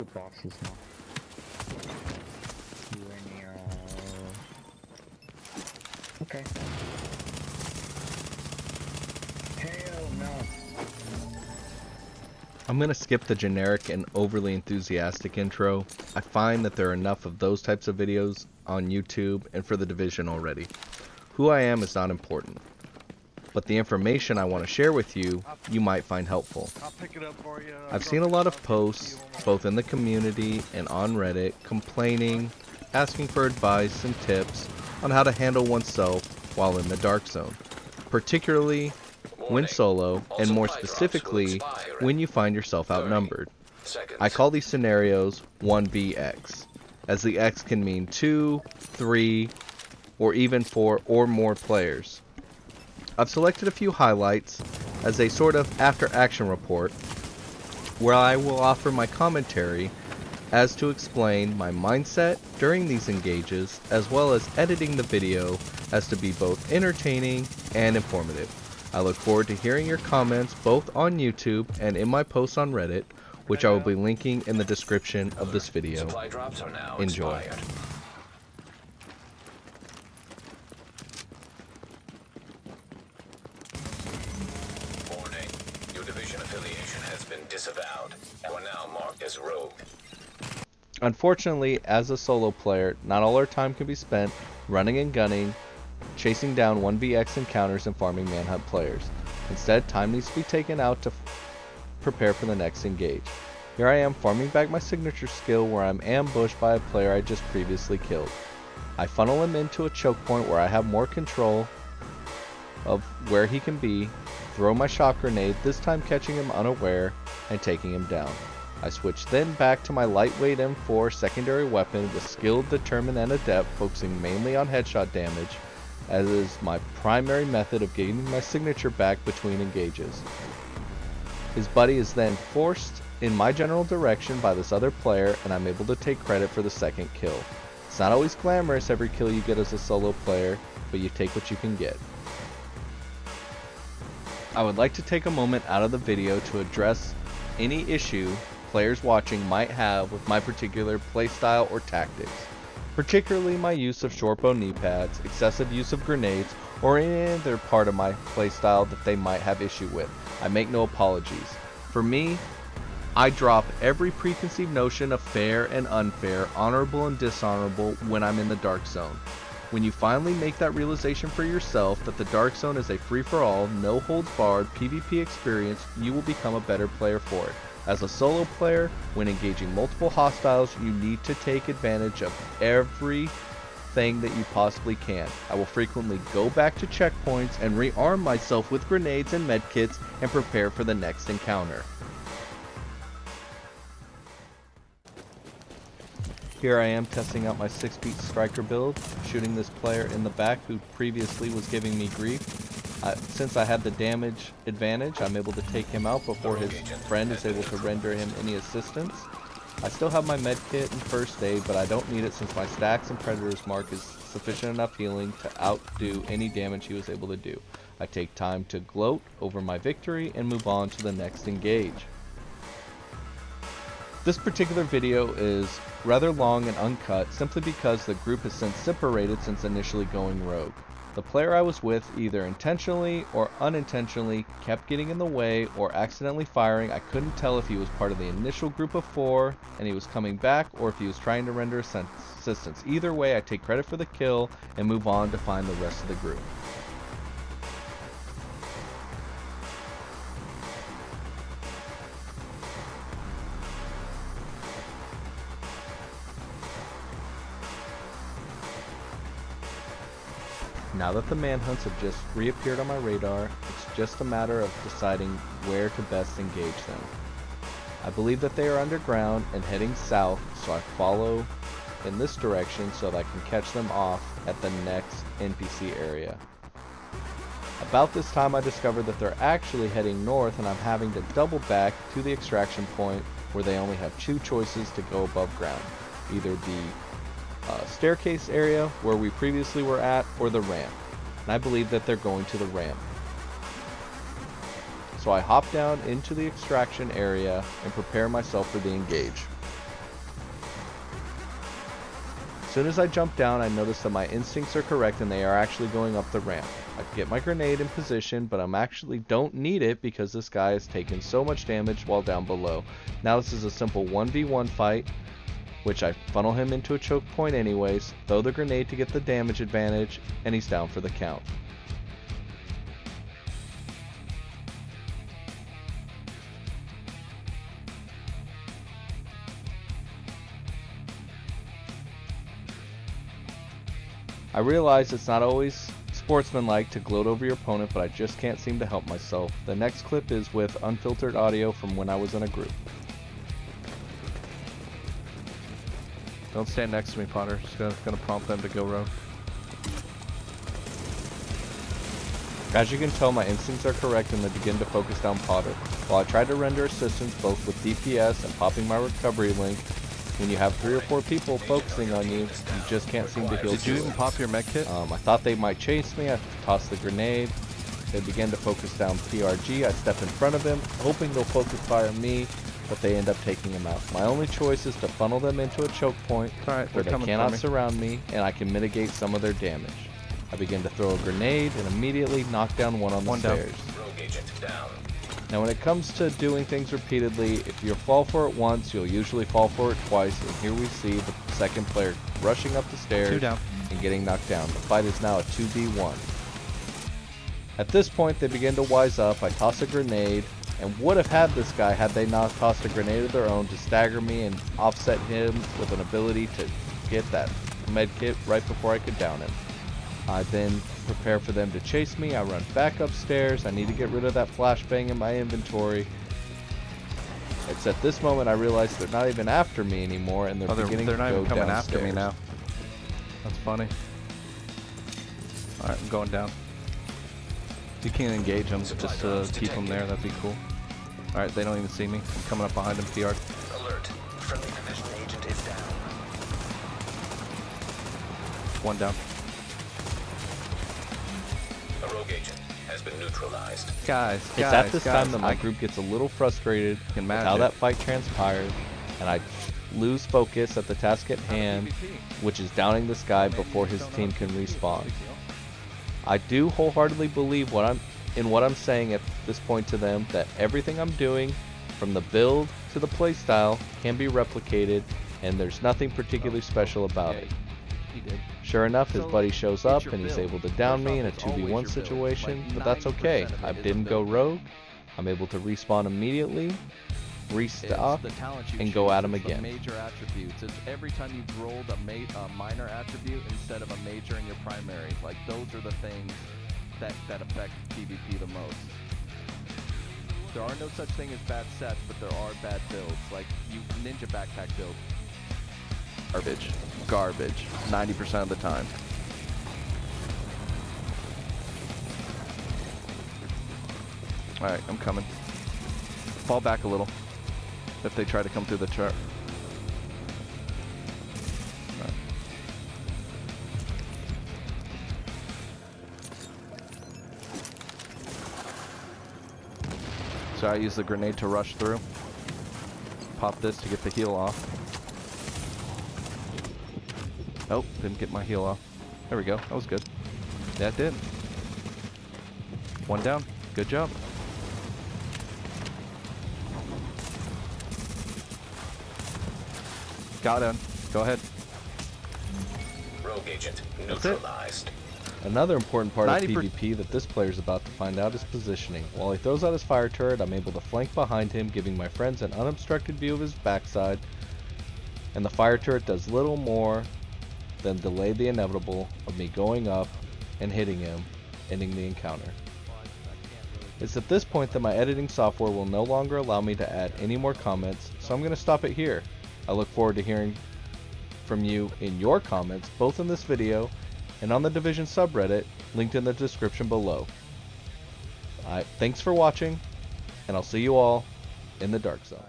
the bosses now. Okay. Hell no. I'm going to skip the generic and overly enthusiastic intro. I find that there are enough of those types of videos on YouTube and for the Division already. Who I am is not important, but the information I want to share with you, you might find helpful. I've seen a lot of posts, both in the community and on Reddit, complaining, asking for advice and tips on how to handle oneself while in the Dark Zone, particularly when solo, and more specifically, when you find yourself outnumbered. I call these scenarios 1vs, as the X can mean 2, 3, or even 4 or more players. I've selected a few highlights as a sort of after-action report, where I will offer my commentary as to explain my mindset during these engages, as well as editing the video as to be both entertaining and informative. I look forward to hearing your comments both on YouTube and in my posts on Reddit, which I will be linking in the description of this video. Enjoy. Warning. Your division affiliation has been disavowed. You are now marked as rogue. Unfortunately, as a solo player, not all our time can be spent running and gunning, chasing down 1vx encounters and farming manhunt players. Instead, time needs to be taken out to prepare for the next engage. Here I am farming back my signature skill where I'm ambushed by a player I just previously killed. I funnel him into a choke point where I have more control of where he can be, throw my shock grenade, this time catching him unaware and taking him down. I switch then back to my lightweight M4 secondary weapon with skilled, determined, and adept, focusing mainly on headshot damage, as is my primary method of getting my signature back between engages. His buddy is then forced in my general direction by this other player, and I'm able to take credit for the second kill. It's not always glamorous every kill you get as a solo player, but you take what you can get. I would like to take a moment out of the video to address any issue players watching might have with my particular playstyle or tactics, particularly my use of shortbow knee pads, excessive use of grenades, or any other part of my playstyle that they might have issue with. I make no apologies. For me, I drop every preconceived notion of fair and unfair, honorable and dishonorable when I'm in the Dark Zone. When you finally make that realization for yourself that the Dark Zone is a free-for-all, no-holds-barred PvP experience, you will become a better player for it. As a solo player, when engaging multiple hostiles, you need to take advantage of everything that you possibly can. I will frequently go back to checkpoints and rearm myself with grenades and medkits and prepare for the next encounter. Here I am testing out my 6-beat striker build, shooting this player in the back who previously was giving me grief. Since I had the damage advantage, I'm able to take him out before his friend is able to render him any assistance. I still have my medkit and first aid, but I don't need it since my stacks and predator's mark is sufficient enough healing to outdo any damage he was able to do. I take time to gloat over my victory and move on to the next engage. This particular video is rather long and uncut simply because the group has since separated since initially going rogue. The player I was with either intentionally or unintentionally kept getting in the way or accidentally firing. I couldn't tell if he was part of the initial group of 4 and he was coming back or if he was trying to render assistance. Either way, I take credit for the kill and move on to find the rest of the group. Now that the manhunts have just reappeared on my radar, it's just a matter of deciding where to best engage them. I believe that they are underground and heading south, so I follow in this direction so that I can catch them off at the next NPC area. About this time I discovered that they're actually heading north and I'm having to double back to the extraction point where they only have 2 choices to go above ground. Either the staircase area where we previously were at or the ramp. And I believe that they're going to the ramp. So I hop down into the extraction area and prepare myself for the engage. soon as I jump down, I notice that my instincts are correct and they are actually going up the ramp. I get my grenade in position, but I'm actually don't need it because this guy has taken so much damage while down below. Now this is a simple 1v1 fight, which I funnel him into a choke point anyways, throw the grenade to get the damage advantage, and he's down for the count. I realize it's not always sportsmanlike to gloat over your opponent, but I just can't seem to help myself. The next clip is with unfiltered audio from when I was in a group. Don't stand next to me, Potter. Just gonna prompt them to go rogue. As you can tell, my instincts are correct and they begin to focus down Potter. While I try to render assistance both with DPS and popping my recovery link, when you have 3 or 4 people focusing on you, you just can't seem to heal. Did you even pop your med kit? I thought they might chase me. I tossed the grenade. They began to focus down PRG. I step in front of him, hoping they'll focus fire me, but they end up taking him out. My only choice is to funnel them into a choke point where they cannot surround me, and I can mitigate some of their damage. I begin to throw a grenade and immediately knock down one on the stairs. Now when it comes to doing things repeatedly, if you fall for it once, you'll usually fall for it twice, and here we see the second player rushing up the stairs and getting knocked down. The fight is now a 2v1. At this point, they begin to wise up. I toss a grenade, and would have had this guy had they not tossed a grenade of their own to stagger me and offset him with an ability to get that med kit right before I could down him. I then prepare for them to chase me. I run back upstairs. I need to get rid of that flashbang in my inventory. It's at this moment I realize they're not even after me anymore, and they're beginning to go downstairs. They're not even coming after me now. That's funny. Alright, I'm going down. You can't engage them, just to keep them there, that'd be cool. Alright, they don't even see me. I'm coming up behind them, PR. Alert. Friendly division agent is down. One down. A rogue agent has been neutralized. Guys, it's at this time that my group gets a little frustrated with how that fight transpired, and I lose focus at the task at hand, which is downing this guy before his team can respawn. I do wholeheartedly believe what I'm saying at this point to them, that everything I'm doing, from the build to the playstyle, can be replicated, and there's nothing particularly special about it. Sure enough, his buddy shows up and he's able to down me in a 2v1 situation, but that's okay. I didn't go rogue. I'm able to respawn immediately, restock, and go at him again. Major attributes. It's every time you've rolled a minor attribute instead of a major in your primary. Like, those are the things that affect PvP the most. There are no such thing as bad sets, but there are bad builds. Like, ninja backpack build. Garbage. 90% of the time. Alright, I'm coming. Fall back a little if they try to come through the chart. Right. So I use the grenade to rush through. Pop this to get the heal off. Oh, didn't get my heal off. There we go. That was good. That did. One down. Good job. Got him. Go ahead. Rogue agent neutralized. Another important part of PvP that this player is about to find out is positioning. While he throws out his fire turret, I'm able to flank behind him, giving my friends an unobstructed view of his backside. And the fire turret does little more than delay the inevitable of me going up and hitting him, ending the encounter. It's at this point that my editing software will no longer allow me to add any more comments, so I'm going to stop it here. I look forward to hearing from you in your comments, both in this video and on the Division subreddit, linked in the description below. Thanks for watching, and I'll see you all in the Dark Zone.